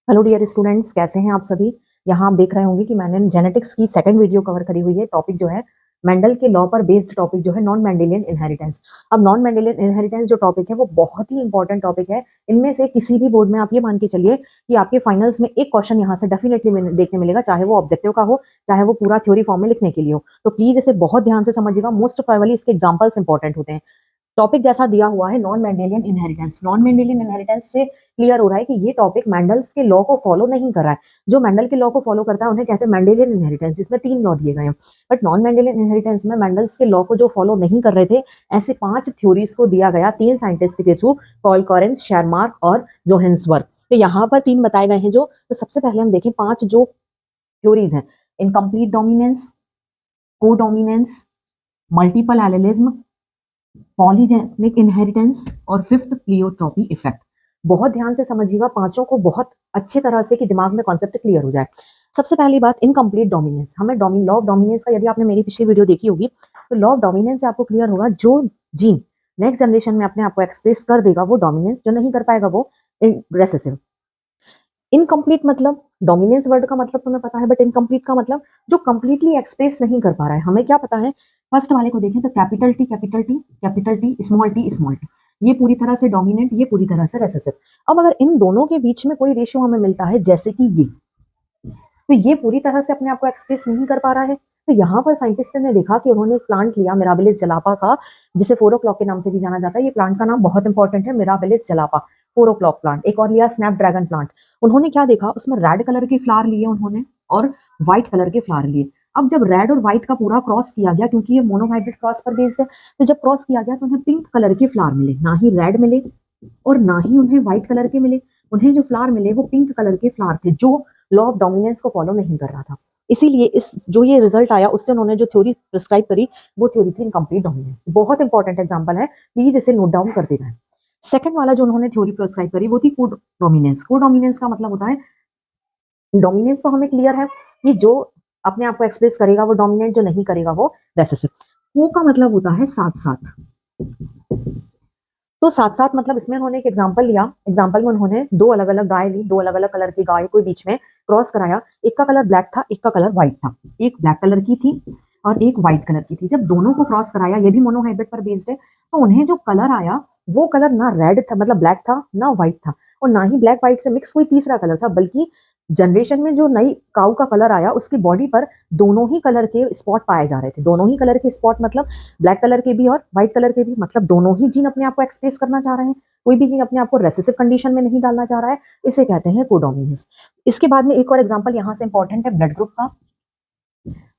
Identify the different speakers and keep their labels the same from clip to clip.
Speaker 1: Hello dear students, कैसे हैं आप सभी। यहाँ आप देख रहे होंगे कि मैंने जेनेटिक्स की सेकंड वीडियो कवर करी हुई है। टॉपिक जो है मेंडल के लॉ पर बेस्ड टॉपिक जो है नॉन मेंडेलियन इनहेरिटेंस। अब नॉन मेंडेलियन इनहेरिटेंस जो टॉपिक है वो बहुत ही इंपॉर्टेंट टॉपिक है। इनमें से किसी भी बोर्ड में आप ये मान के चलिए कि आपके फाइनल्स में एक क्वेश्चन यहाँ से डेफिनेटली देखने मिलेगा, चाहे वो ऑब्जेक्टिव का हो, चाहे वो पूरा थ्योरी फॉर्म में लिखने के लिए हो। तो प्लीज इसे बहुत ध्यान से समझिएगा, मोस्ट प्रोबेबली इसके एग्जाम्पल्स इंपॉर्टेंट होते हैं। टॉपिक जैसा दिया हुआ है non Mendelian inheritance. Non Mendelian inheritance से क्लियर हो रहा है कि ये टॉपिक मेंडल्स के लॉ को फॉलो नहीं कर रहा है। जो मेंडल के लॉ को फॉलो करता है उन्हें कहते हैं मेंडेलियन इनहेरिटेंस, जिसमें 3 लॉ दिए गए हैं। बट नॉन मेंडेलियन इनहेरिटेंस में मेंडल्स के लॉ को जो फॉलो नहीं कर रहे थे, ऐसे 5 थ्योरीज को दिया गया 3 साइंटिस्ट के थ्रू, पॉल कॉरेंस, शेरमार्क और जोहेंसबर्ग। तो यहाँ पर 3 बताए गए हैं। जो तो सबसे पहले हम देखें 5 जो थ्योरीज हैं। इनकम्प्लीट डोमिनेंस, को dominance, multiple allelism, polygenic inheritance और फिफ्थ प्लियोट्रॉपी इफेक्ट। बहुत ध्यान से समझिएगा पांचों को बहुत अच्छी तरह से, कि दिमाग में कॉन्सेप्ट क्लियर हो जाए। सबसे पहली बात, इनकम्प्लीट डोमिनेंस। हमें लॉ ऑफ डोमिनेंस का, यदि आपने मेरी पिछली वीडियो देखी होगी तो लॉ ऑफ डोमिनेंस से आपको क्लियर होगा, जो जीन नेक्स्ट जनरेशन में अपने आप को एक्सप्रेस कर देगा वो डोमिनेंस, जो नहीं कर पाएगा वो रेसेसिव। इनकम्प्लीट मतलब, डोमिनेंस वर्ड का मतलब तुम्हें पता है, बट इनकम्प्लीट का मतलब जो कंप्लीटली एक्सप्रेस नहीं कर पा रहा है। हमें क्या पता है, फर्स्ट वाले को देखें तो capital T capital T capital T small T small T, ये पूरी तरह से डोमिनेंट, ये पूरी तरह से रेसेसिव। अब अगर इन दोनों के बीच में कोई रेशियो हमें मिलता है, जैसे कि ये, तो ये पूरी तरह से अपने आप को एक्सप्रेस नहीं कर पा रहा है। तो यहाँ पर साइंटिस्ट ने देखा कि उन्होंने एक प्लांट लिया मिराबिलिस जलापा का, जिसे 4 o'clock के नाम से भी जाना जाता है। ये प्लांट का नाम बहुत इंपॉर्टेंट है, मिराबिलिस जलापा, 4 o'clock प्लांट। एक और लिया स्नैपड्रैगन प्लांट। उन्होंने क्या देखा, उसमें रेड कलर के फ्लावर लिए उन्होंने और व्हाइट कलर के फ्लावर लिए। अब जब रेड और व्हाइट का पूरा क्रॉस किया गया, क्योंकि ये मोनोहाइब्रिड क्रॉस पर बेस्ड है, तो जब क्रॉस किया गया तो उन्हें पिंक कलर के फ्लावर मिले, ना ही रेड मिले और ना ही उन्हें व्हाइट कलर के मिले। उन्हें जो फ्लावर मिले वो पिंक कलर के फ्लावर थे, जो लॉ ऑफ डोमिनेंस को फॉलो नहीं कर रहा था। इसीलिए इस जो ये रिजल्ट आया, उससे उन्होंने जो थ्योरी प्रिस्क्राइब करी वो थ्योरी थी इनकम्प्लीट डोमिनेंस। बहुत इंपॉर्टेंट एग्जांपल है, प्लीज इसे नोट डाउन करते जाएं। सेकंड वाला जो उन्होंने थ्योरी प्रिस्क्राइब करी वो थी को डोमिनेंस। को डोमिनेंस का मतलब होता है, डोमिनेंस तो हमें क्लियर है कि जो अपने आप को एक्सप्रेस करेगा वो डोमिनेंट, जो नहीं करेगा वो रेसेसिव। को का मतलब होता है साथ साथ। तो साथ साथ मतलब, इसमें उन्होंने एक एग्जांपल लिया। एग्जांपल में उन्होंने 2 अलग अलग गाय ली, 2 अलग अलग कलर की गाय को बीच में क्रॉस कराया। एक का कलर ब्लैक था, एक का कलर व्हाइट था। एक ब्लैक कलर की थी और एक व्हाइट कलर की थी। जब दोनों को क्रॉस कराया, ये भी मोनोहाइब्रिड पर बेस्ड है, तो उन्हें जो कलर आया वो कलर ना रेड था, मतलब ब्लैक था, ना व्हाइट था, और ना ही ब्लैक व्हाइट से मिक्स कोई तीसरा कलर था, बल्कि जनरेशन में जो नई काऊ का कलर आया उसकी बॉडी पर दोनों ही कलर के स्पॉट पाए जा रहे थे। दोनों ही कलर के स्पॉट मतलब ब्लैक कलर के भी और व्हाइट कलर के भी, मतलब दोनों ही जीन अपने आप को एक्सप्रेस करना चाह रहे हैं। कोई भी जीन अपने आप को रेसेसिव कंडीशन में नहीं डालना चाह रहा है। इसे कहते हैं कोडोमिनेंस। इसके बाद में एक और एग्जांपल यहाँ से इंपॉर्टेंट है, ब्लड ग्रुप का।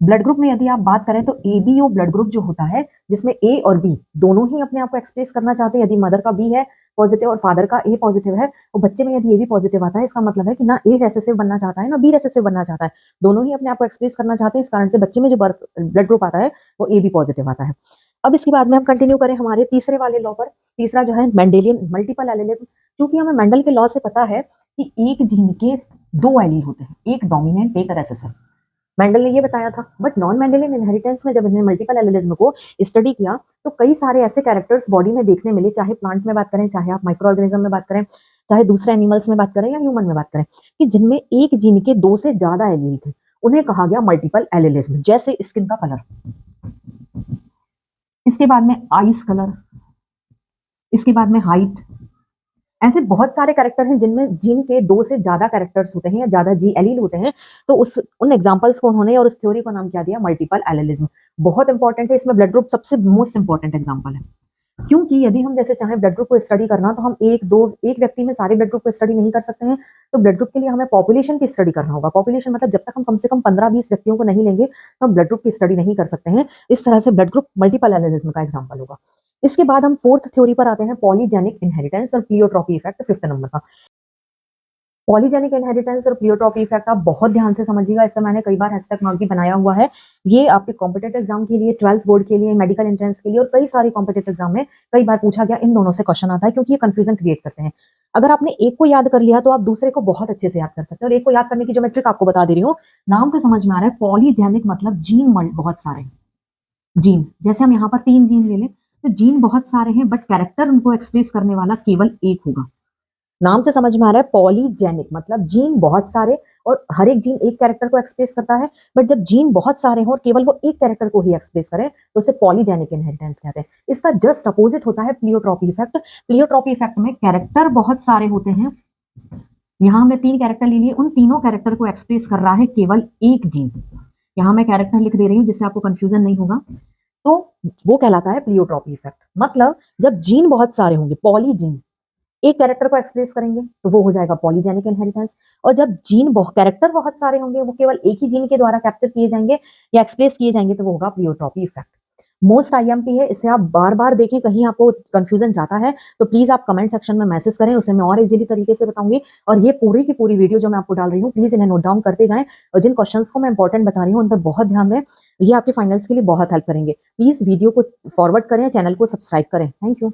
Speaker 1: ब्लड ग्रुप में यदि आप बात करें तो एबीओ ब्लड ग्रुप जो होता है, जिसमें ए और बी दोनों ही अपने आप को एक्सप्रेस करना चाहते हैं। यदि मदर का बी है पॉजिटिव और फादर का ए पॉजिटिव है, और बच्चे में यदि ए भी पॉजिटिव आता है, इसका मतलब है कि ना ए रेसेसिव बनना चाहता है ना बी रेसेसिव बनना चाहता है, दोनों ही अपने आप को एक्सप्रेस करना चाहते हैं। इस कारण से बच्चे में जो ब्लड ग्रुप आता है वो ए बी पॉजिटिव आता है। अब इसके बाद में हम कंटिन्यू करें हमारे तीसरे वाले लॉ पर। तीसरा जो है मेंडेलियन मल्टीपल एलिलिज्म। क्योंकि हमें मेंडल के लॉ से पता है कि एक जीन के 2 एलील होते हैं, एक डोमिनेंट एक रेसेसिव। मेंडल ने ये बताया था। बट नॉन मेंडेलियन इनहेरिटेंस में जब इन्होंने मल्टीपल एलिलिज्म को स्टडी किया तो कई सारे ऐसे कैरेक्टर्स बॉडी में देखने मिले, चाहे प्लांट में बात करें, चाहे आप माइक्रो ऑर्गेनिज्म में बात करें, चाहे दूसरे एनिमल्स में बात करें या ह्यूमन में बात करें, कि जिनमें एक जीन के 2 से ज्यादा एलील थे। उन्हें कहा गया मल्टीपल एलिलिज्म। जैसे स्किन का कलर, इसके बाद में आइस कलर, इसके बाद में हाइट। ऐसे बहुत सारे कैरेक्टर हैं जिनमें जीन के 2 से ज्यादा कैरेक्टर्स होते हैं या ज्यादा जी एलील होते हैं। तो उन एग्जांपल्स को उन्होंने और उस थ्योरी को नाम क्या दिया, मल्टीपल एलिलिज्म। बहुत इंपॉर्टेंट है, इसमें ब्लड ग्रुप सबसे मोस्ट इंपॉर्टेंट एग्जांपल है। क्योंकि यदि हम जैसे चाहें ब्लड ग्रुप को स्टडी करना, तो हम एक व्यक्ति में सारे ब्लड ग्रुप को स्टडी नहीं कर सकते हैं। तो ब्लड ग्रुप के लिए हमें पॉपुलेशन की स्टडी करना होगा। पॉपुलेशन मतलब जब तक हम कम से कम 15-20 व्यक्तियों को नहीं लेंगे तो हम ब्लड ग्रुप की स्टडी नहीं कर सकते हैं। इस तरह से ब्लड ग्रुप मल्टीपल एलिलिज्म का एग्जाम्पल होगा। इसके बाद हम फोर्थ थ्योरी पर आते हैं, पॉलीजेनिक इनहेरिटेंस और प्लियोट्रॉपी इफेक्ट, 5th नंबर का। पॉलीजेनिक इनहेरिटेंस और प्लियोट्रॉपी इफेक्ट आप बहुत ध्यान से समझिएगा, इससे मैंने कई बार हैशटैग मार्क भी बनाया हुआ है। ये आपके कॉम्पिटेटिव एग्जाम के लिए, 12th बोर्ड के लिए, मेडिकल एंट्रेंस के लिए और कई सारे कॉम्पिटेटिव एग्जाम में कई बार पूछा गया। इन दोनों से क्वेश्चन आता है क्योंकि ये कंफ्यूजन क्रिएट करते हैं। अगर आपने एक को याद कर लिया तो आप दूसरे को बहुत अच्छे से याद कर सकते हैं। और एक को याद करने की जो मैं ट्रिक आपको बता दे रही हूँ, नाम से समझ में आ रहा है, पॉलीजेनिक मतलब जीन बहुत सारे जीन। जैसे हम यहाँ पर 3 जीन ले लें तो जीन बहुत सारे हैं, बट कैरेक्टर उनको एक्सप्रेस करने वाला केवल एक होगा। नाम से समझ में आ रहा है पॉलीजेनिक मतलब जीन बहुत सारे और हर एक जीन एक कैरेक्टर को एक्सप्रेस करता है, बट जब जीन बहुत सारे हों और केवल वो एक कैरेक्टर को ही एक्सप्रेस करें तो उसे पॉलीजेनिक इनहेरिटेंस कहते हैं। इसका जस्ट अपोजिट होता है प्लियोट्रॉपी इफेक्ट। प्लियोट्रॉपी इफेक्ट में कैरेक्टर बहुत सारे होते हैं, यहां हमने 3 कैरेक्टर ले लिए, उन तीनों कैरेक्टर को एक्सप्रेस कर रहा है केवल एक जीन। यहां मैं कैरेक्टर लिख दे रही हूं जिससे आपको कंफ्यूजन नहीं होगा। तो वो कहलाता है प्लियोट्रॉपी इफेक्ट। मतलब जब जीन बहुत सारे होंगे, पॉलीजीन एक कैरेक्टर को एक्सप्रेस करेंगे तो वो हो जाएगा पॉलीजेनिक इनहेरिटेंस, और जब कैरेक्टर बहुत सारे होंगे वो केवल एक ही जीन के द्वारा कैप्चर किए जाएंगे या एक्सप्रेस किए जाएंगे तो वो होगा प्लियोट्रॉपी इफेक्ट। मोस्ट आईएमपी है, इसे आप बार बार देखें, कहीं आपको कंफ्यूजन जाता है तो प्लीज आप कमेंट सेक्शन में मैसेज करें, उसे मैं और इजीली तरीके से बताऊंगी। और ये पूरी की पूरी वीडियो जो मैं आपको डाल रही हूँ प्लीज इन्हें नोट डाउन करते जाएं, और जिन क्वेश्चंस को मैं इंपॉर्टेंट बता रही हूँ उन पर बहुत ध्यान दें, ये आपके फाइनल्स के लिए बहुत हेल्प करेंगे। प्लीज वीडियो को फॉरवर्ड करें, चैनल को सब्सक्राइब करें। Thank you.